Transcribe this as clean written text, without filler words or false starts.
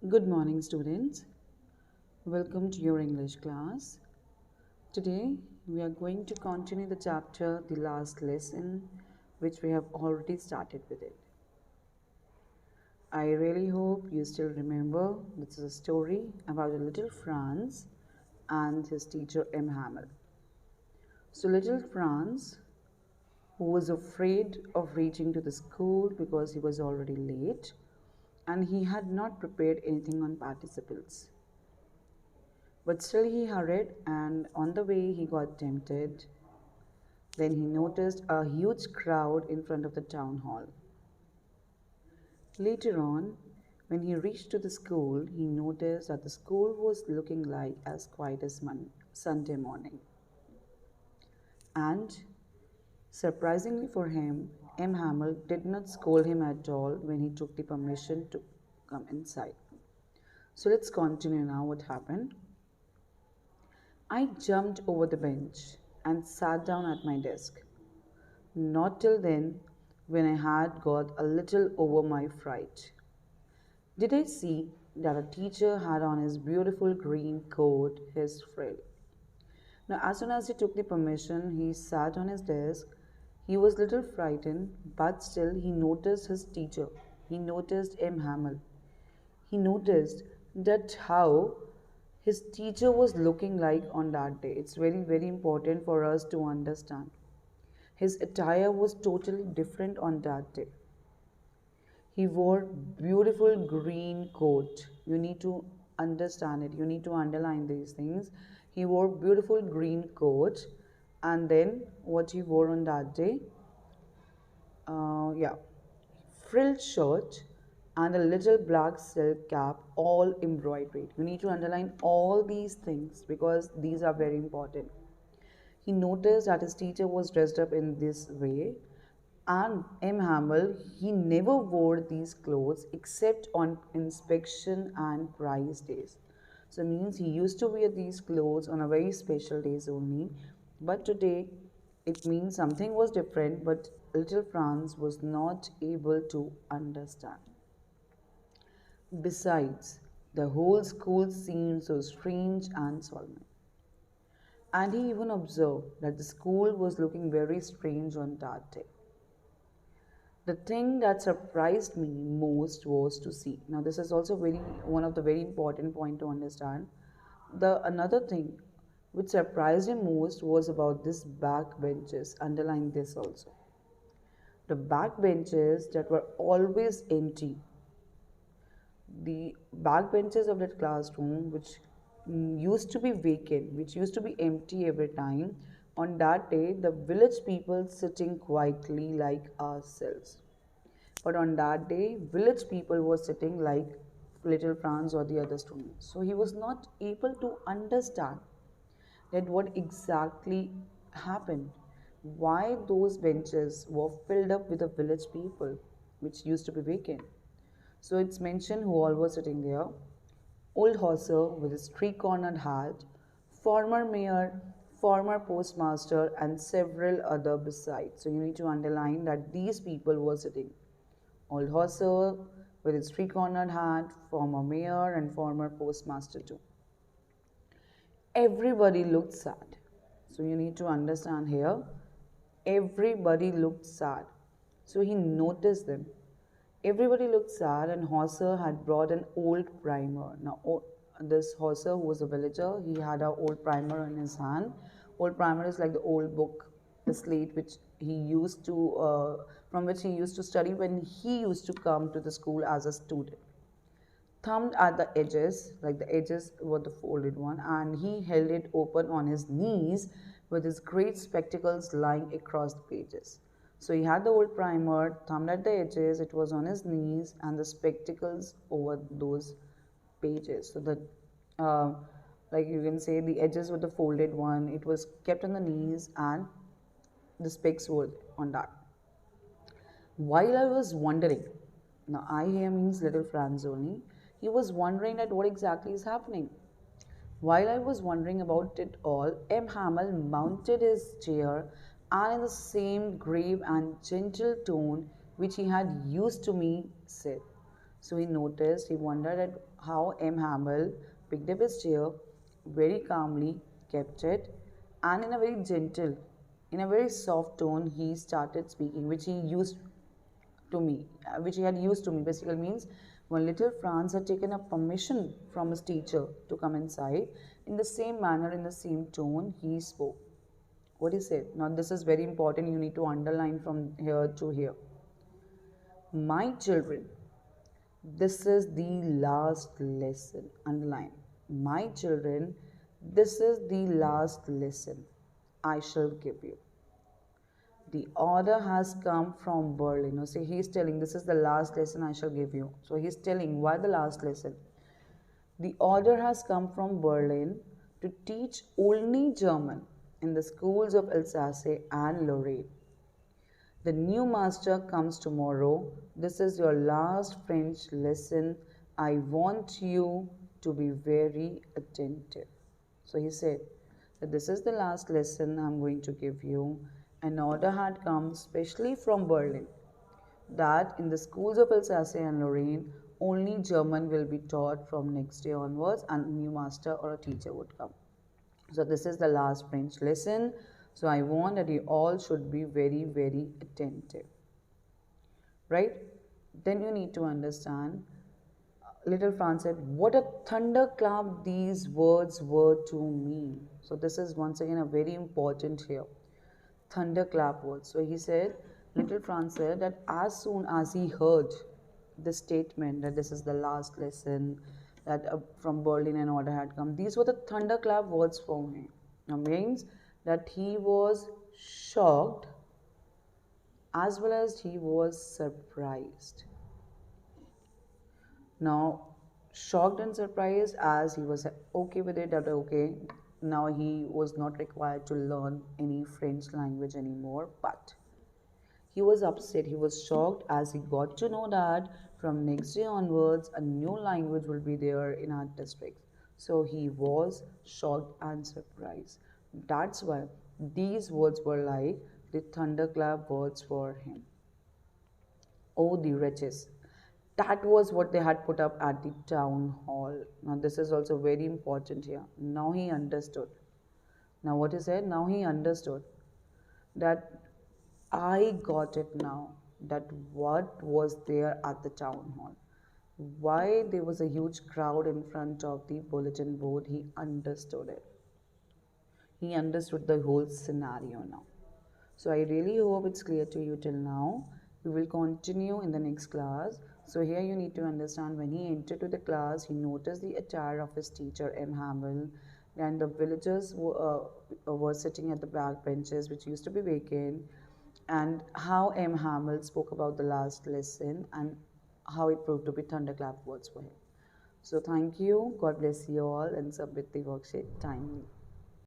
Good morning, students. Welcome to your English class. Today, we are going to continue the chapter, the last lesson, which we have already started with it. I really hope you still remember this is a story about a little Franz and his teacher M. Hamel. So, little Franz, who was afraid of reaching to the school because he was already late and he had not prepared anything on participles. But still he hurried, and on the way he got tempted. Then he noticed a huge crowd in front of the town hall. Later on, when he reached to the school, he noticed that the school was looking like as quiet as Sunday morning. And surprisingly for him, M. Hamel did not scold him at all when he took the permission to come inside. So let's continue now what happened. I jumped over the bench and sat down at my desk. Not till then, when I had got a little over my fright, did I see that a teacher had on his beautiful green coat, his frill. Now, as soon as he took the permission, he sat on his desk. He was little frightened, but still he noticed his teacher. He noticed M. Hamel. He noticed that how his teacher was looking like on that day. It's very, very important for us to understand. His attire was totally different on that day. He wore beautiful green coat. You need to understand it. You need to underline these things. He wore beautiful green coat, and then what he wore on that day? Yeah, frilled shirt and a little black silk cap, all embroidered. You need to underline all these things because these are very important. He noticed that his teacher was dressed up in this way, and M. Hamel, he never wore these clothes except on inspection and prize days. So it means he used to wear these clothes on a very special days only. But today it means something was different, but little Franz was not able to understand. Besides, the whole school seemed so strange and solemn. And he even observed that the school was looking very strange on that day. The thing that surprised me most was to see. Now, this is also very one of the very important point to understand. The another thing which surprised him most was about this back benches. Underline this also. The back benches that were always empty. The back benches of that classroom, which used to be vacant, which used to be empty every time, on that day, the village people sitting quietly like ourselves. But on that day, village people were sitting like little Franz or the other students. So he was not able to understand that what exactly happened. Why those benches were filled up with the village people, which used to be vacant. So it's mentioned who all were sitting there. Old Hauser with his three-cornered hat, former mayor, former postmaster, and several other besides. So you need to underline that these people were sitting. Old Hauser with his three-cornered hat, former mayor, and former postmaster too. Everybody looked sad. So you need to understand here, everybody looked sad. So he noticed them. Everybody looked sad, and Hauser had brought an old primer. Now, this Hauser, who was a villager, he had an old primer in his hand. Old primer is like the old book, the slate which he used to, from which he used to study when he used to come to the school as a student. Thumbed at the edges, like the edges were the folded one, and he held it open on his knees with his great spectacles lying across the pages. So he had the old primer, thumbed at the edges, it was on his knees, and the spectacles over those pages. So the like you can say the edges were the folded one, it was kept on the knees, and the specs were on that. While I was wondering, now I here means little Franz only, he was wondering at what exactly is happening. While I was wondering about it all, M. Hamel mounted his chair and in the same grave and gentle tone which he had used to me said, So he noticed, he wondered at how M. Hamel picked up his chair, very calmly kept it, and in a very gentle, in a very soft tone, he started speaking, which he had used to me. Basically means when little Franz had taken a permission from his teacher to come inside, in the same manner, in the same tone, he spoke. What he said. Now this is very important. You need to underline from here to here. My children, this is the last lesson. Underline. My children, this is the last lesson I shall give you. The order has come from Berlin. Now, see, he's telling this is the last lesson I shall give you. So he's telling why the last lesson. The order has come from Berlin to teach only German in the schools of Alsace and Lorraine. The new master comes tomorrow. This is your last French lesson. I want you to be very attentive. So he said that this is the last lesson I'm going to give you. An order had come specially from Berlin that in the schools of Alsace and Lorraine, only German will be taught from next day onwards, and a new master or a teacher would come. So this is the last French lesson. So I want that you all should be very, very attentive. Right? Then you need to understand. Little Franz said, what a thunderclap these words were to me. So this is once again a very important here. Thunderclap words. So he said, little Franz said that as soon as he heard the statement that this is the last lesson, that from Berlin an order had come, these were the thunderclap words for him. Now means that he was shocked as well as he was surprised. Now, shocked and surprised as he was okay with it, that okay, now he was not required to learn any French language anymore, but he was upset, he was shocked as he got to know that from next day onwards a new language will be there in our district. So he was shocked and surprised. That's why these words were like the thunderclap words for him. Oh, the wretches. That was what they had put up at the town hall. Now, this is also very important here. Now he understood. Now, what he said? Now he understood that I got it now. That what was there at the town hall. Why there was a huge crowd in front of the bulletin board, he understood it. He understood the whole scenario now. So I really hope it's clear to you till now. We will continue in the next class. So here you need to understand when he entered to the class, he noticed the attire of his teacher M. Hamel, and the villagers were sitting at the back benches which used to be vacant, and how M. Hamel spoke about the last lesson and how it proved to be thunderclap words for him. So thank you. God bless you all, and submit the worksheet timely.